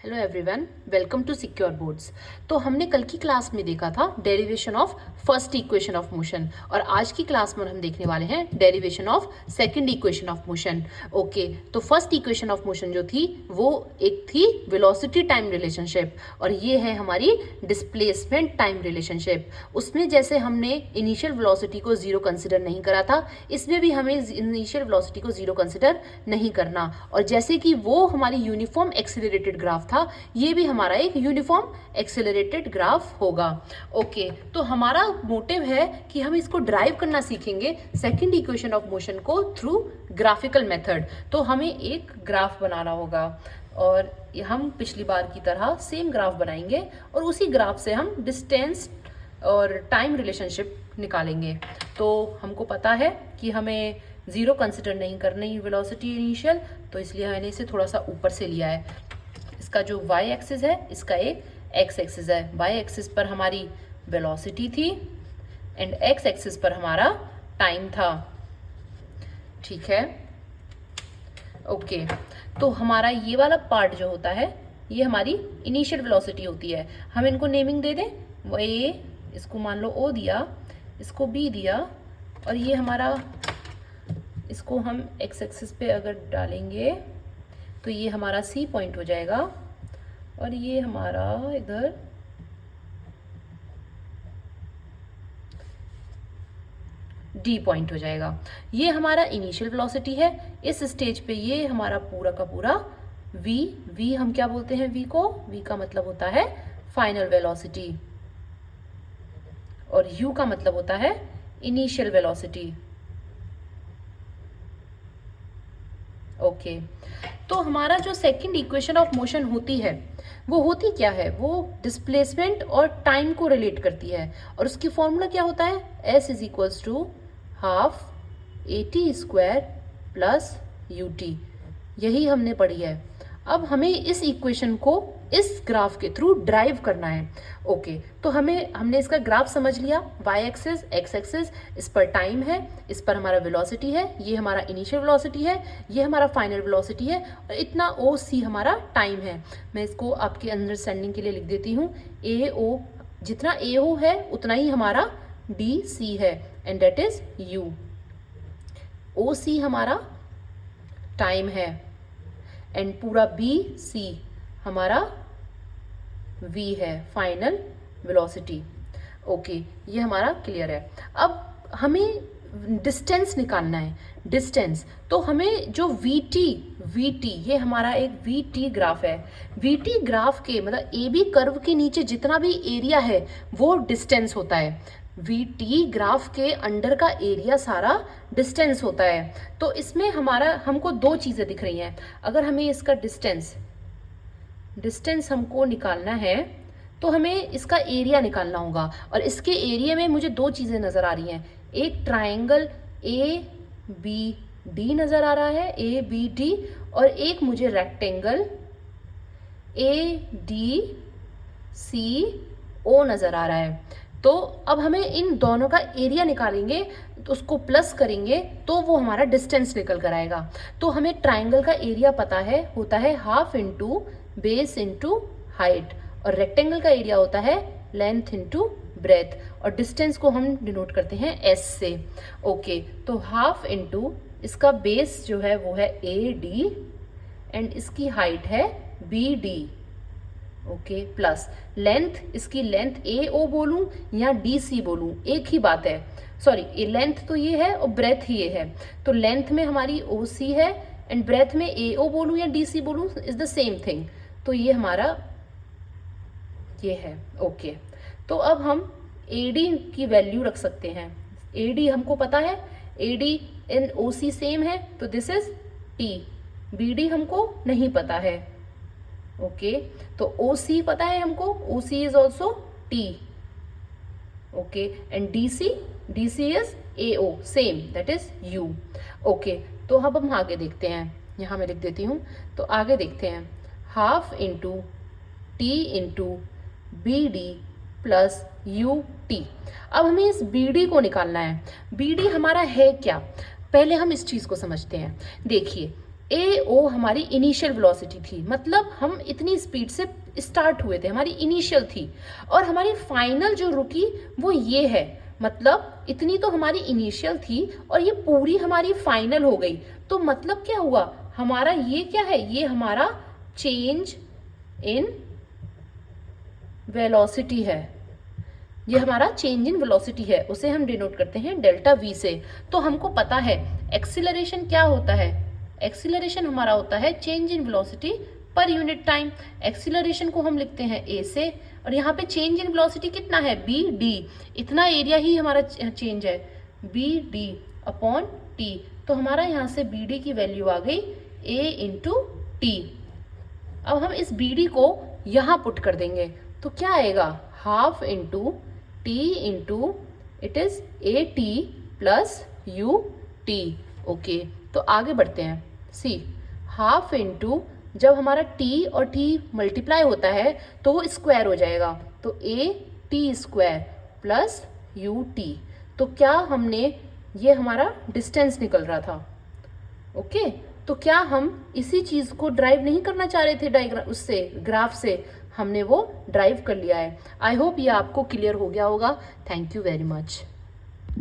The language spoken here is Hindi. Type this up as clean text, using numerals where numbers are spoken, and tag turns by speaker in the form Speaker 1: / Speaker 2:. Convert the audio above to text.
Speaker 1: Hello everyone, welcome to secure boards. तो हमने कल की क्लास में देखा था derivation of first equation of motion और आज की क्लास में हम देखने वाले हैं derivation of second equation of motion. Okay, तो फर्स्ट इक्वेशन ऑफ मोशन जो थी वो एक थी वेलोसिटी टाइम रिलेशनशिप और ये है हमारी डिस्प्लेसमेंट टाइम रिलेशनशिप। उसमें जैसे हमने इनिशियल वेलोसिटी को जीरो कंसिडर नहीं करा था, इसमें भी हमें इनिशियल वेलोसिटी को जीरो कंसिडर नहीं करना। और जैसे कि वो हमारी यूनिफॉर्म एक्सीलरेटेड ग्राफ था, ये भी हमारा एक यूनिफॉर्म एक्सेलरेटेड ग्राफ होगा। ओके, तो हमारा मोटिव है कि हम इसको ड्राइव करना सीखेंगे सेकंड इक्वेशन ऑफ मोशन को थ्रू ग्राफिकल मेथड। तो हमें एक ग्राफ बनाना होगा और हम पिछली बार की तरह सेम ग्राफ बनाएंगे और उसी ग्राफ से हम डिस्टेंस और टाइम रिलेशनशिप निकालेंगे। तो हमको पता है कि हमें जीरो कंसिडर नहीं करनी वेलोसिटी इनिशियल, तो इसलिए मैंने इसे थोड़ा सा ऊपर से लिया है। इसका जो y एक्सिस है, इसका एक x एक्सिस है। y एक्सिस पर हमारी वेलोसिटी थी एंड x एक्सिस पर हमारा टाइम था। ठीक है, ओके। तो हमारा ये वाला पार्ट जो होता है ये हमारी इनिशियल वेलोसिटी होती है। हम इनको नेमिंग दे दें, वो a, इसको मान लो o दिया, इसको b दिया और ये हमारा, इसको हम x एक्सिस पे अगर डालेंगे तो ये हमारा C पॉइंट हो जाएगा और ये हमारा इधर D पॉइंट हो जाएगा। ये हमारा इनिशियल वेलोसिटी है। इस स्टेज पे ये हमारा पूरा का पूरा V हम क्या बोलते हैं, V को, V का मतलब होता है फाइनल वेलोसिटी और U का मतलब होता है इनिशियल वेलोसिटी। ओके, तो हमारा जो सेकंड इक्वेशन ऑफ मोशन होती है वो होती क्या है, वो डिस्प्लेसमेंट और टाइम को रिलेट करती है और उसकी फॉर्मूला क्या होता है, S is equals to half AT square plus UT। यही हमने पढ़ी है। अब हमें इस इक्वेशन को इस ग्राफ के थ्रू ड्राइव करना है। ओके, तो हमने इसका ग्राफ समझ लिया। y एक्सिस, x एक्सिस, इस पर टाइम है, इस पर हमारा वेलोसिटी है, ये हमारा इनिशियल वेलोसिटी है, ये हमारा फाइनल वेलोसिटी है और इतना OC हमारा टाइम है। मैं इसको आपके अंडरस्टैंडिंग के लिए लिख देती हूँ। AO, जितना AO है उतना ही हमारा DC है and that is U। OC हमारा टाइम है एंड पूरा BC हमारा V है, फाइनल वेलोसिटी। ओके, ये हमारा क्लियर है। अब हमें डिस्टेंस निकालना है। डिस्टेंस, तो हमें जो VT ये हमारा एक VT ग्राफ है। VT ग्राफ के मतलब AB कर्व के नीचे जितना भी एरिया है वो डिस्टेंस होता है। VT ग्राफ के अंडर का एरिया सारा डिस्टेंस होता है। तो इसमें हमको दो चीज़ें दिख रही हैं। अगर हमें इसका डिस्टेंस हमको निकालना है तो हमें इसका एरिया निकालना होगा और इसके एरिया में मुझे दो चीज़ें नज़र आ रही हैं। एक ट्रायंगल ABD नज़र आ रहा है, ABD, और एक मुझे रेक्टेंगल ADCO नज़र आ रहा है। तो अब हमें इन दोनों का एरिया निकालेंगे, तो उसको प्लस करेंगे तो वो हमारा डिस्टेंस निकल कर आएगा। तो हमें ट्रायंगल का एरिया पता है, होता है half into base into height और रेक्टेंगल का एरिया होता है लेंथ इंटू ब्रेथ और डिस्टेंस को हम डिनोट करते हैं S से। ओके, तो हाफ इंटू इसका बेस जो है वो है AD एंड इसकी हाइट है BD। ओके, प्लस लेंथ, इसकी लेंथ AO बोलूं या DC बोलूं एक ही बात है। सॉरी, ये लेंथ तो ये है और ब्रेथ ये है, तो लेंथ में हमारी OC है एंड ब्रेथ में AO बोलूं या DC बोलूं इज द सेम थिंग। तो ये हमारा ये है। ओके, तो अब हम AD की वैल्यू रख सकते हैं। AD हमको पता है, AD एंड OC सेम है तो दिस इज T। BD हमको नहीं पता है। ओके, तो OC पता है हमको, OC is also T। Okay, and DC is AO, same, that is U। Okay, तो अब हम आगे देखते हैं, यहाँ मैं लिख देती हूँ। तो आगे देखते हैं, half into T into BD plus UT। अब हमें इस BD को निकालना है। BD हमारा है क्या, पहले हम इस चीज़ को समझते हैं। देखिए, ए ओ हमारी इनिशियल वेलोसिटी थी, मतलब हम इतनी स्पीड से स्टार्ट हुए थे, हमारी इनिशियल थी, और हमारी फाइनल जो रुकी वो ये है, मतलब इतनी तो हमारी इनिशियल थी और ये पूरी हमारी फाइनल हो गई। तो मतलब क्या हुआ, हमारा ये क्या है, ये हमारा चेंज इन वेलोसिटी है, ये हमारा चेंज इन वेलोसिटी है, उसे हम डिनोट करते हैं डेल्टा वी से। तो हमको पता है एक्सीलरेशन क्या होता है, एक्सीलरेशन हमारा होता है change in velocity per unit time. Acceleration को हम लिखते हैं ए से, और यहाँ पे चेंज इन वेलोसिटी कितना है, बी डी, इतना एरिया ही हमारा चेंज है, बी डी अपॉन टी। तो हमारा यहाँ से बी डी की वैल्यू आ गई ए इंटू टी। अब हम इस बी डी को यहाँ पुट कर देंगे, तो क्या आएगा, half into T into it is A T plus U T. Okay, तो आगे बढ़ते हैं। सी हाफ इंटू, जब हमारा t और t मल्टीप्लाई होता है तो वो स्क्वायर हो जाएगा, तो a t square plus U T. तो क्या हमने, ये हमारा डिस्टेंस निकल रहा था। ओके, तो क्या हम इसी चीज को ड्राइव नहीं करना चाह रहे थे डायग्राम, उससे ग्राफ से हमने वो ड्राइव कर लिया है। आई होप ये आपको क्लियर हो गया होगा। Thank you very much.